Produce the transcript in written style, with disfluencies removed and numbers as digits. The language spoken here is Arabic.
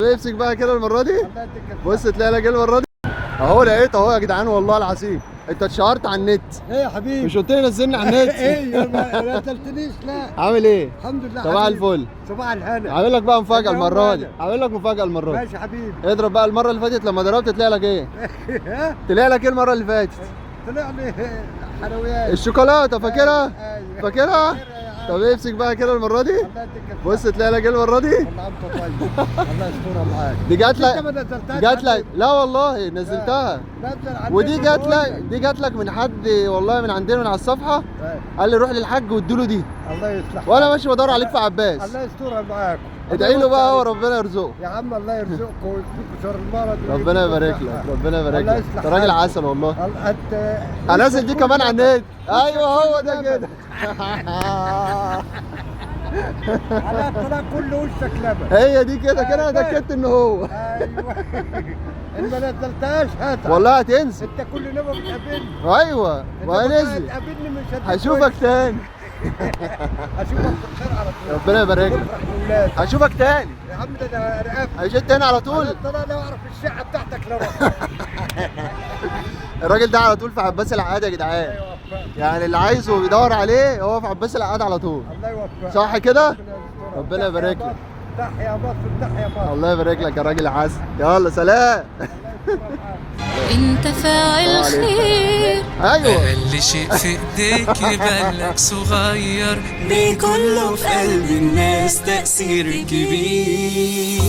امسك بقى كده المره دي. بص تلاقي لك المره دي اهو، لقيت اهو يا جدعان والله العظيم. انت اتشهرت على النت. ايه يا حبيبي؟ مش قلت لي نزلني على النت؟ ايه ما نزلتنيش. لا عامل ايه؟ الحمد لله. صباح الفل. صباح الهنا. عامل لك بقى مفاجاه المره دي. عامل لك مفاجاه المره دي. ماشي يا حبيبي. اضرب بقى. المره اللي فاتت لما ضربت طلع لك ايه؟ طلع لك ايه المره اللي فاتت؟ طلع لي حلويات الشوكولاته، فاكرها؟ ايوه فاكرها؟ طب امسك بقى كده المره دي. بص تلاقي لك ايه المره دي. والله انت طيب. الله يسترها معاك. دي جات لك. انت ما نزلتهاش. جات لك. لا والله نزلتها. نزل على ودي النت جات وقول لك. لي. دي جات لك من حد والله، من عندنا من على الصفحه. قال لي روح للحاج واديله دي. الله يصلح. وانا ماشي بدور عليك في عباس. الله يسترها معاك. ادعي له بقى وربنا يرزقه. يا عم الله يرزقكم ويكفيكم شر المرض. ربنا يبارك لك. ربنا يبارك لك. انت راجل عسل والله. انت هنزل دي كمان على النت. ايوه هو ده كده. على طلع كل وشك لبن. هي دي كده كده. انا اتاكدت ان هو. ايوه. ان ما نزلتهاش هاتها. والله هتنزل. انت كل نوبه بتقابلني. ايوه وهنزل. هتقابلني مش هشوفك تاني. هشوفك بالخير على طول. ربنا يبارك لك. هشوفك تاني. يا عم ده انا رقبت. هيجي تاني على طول. انا لو اعرف الشقه بتاعتك لو الراجل ده على طول في عباس العقاد يا جدعان. يعني اللي عايزه بيدور عليه هو في عباس العقاد على طول. الله يوفقك. صح كده؟ ربنا يبارك لك. تحيا مصر تحيا مصر. الله يبارك لك يا راجل عسل. يلا سلام. انت فاعل خير. ايوه. اقل شيء في ايديك يبان لك صغير، بكله في قلب الناس تأثير كبير.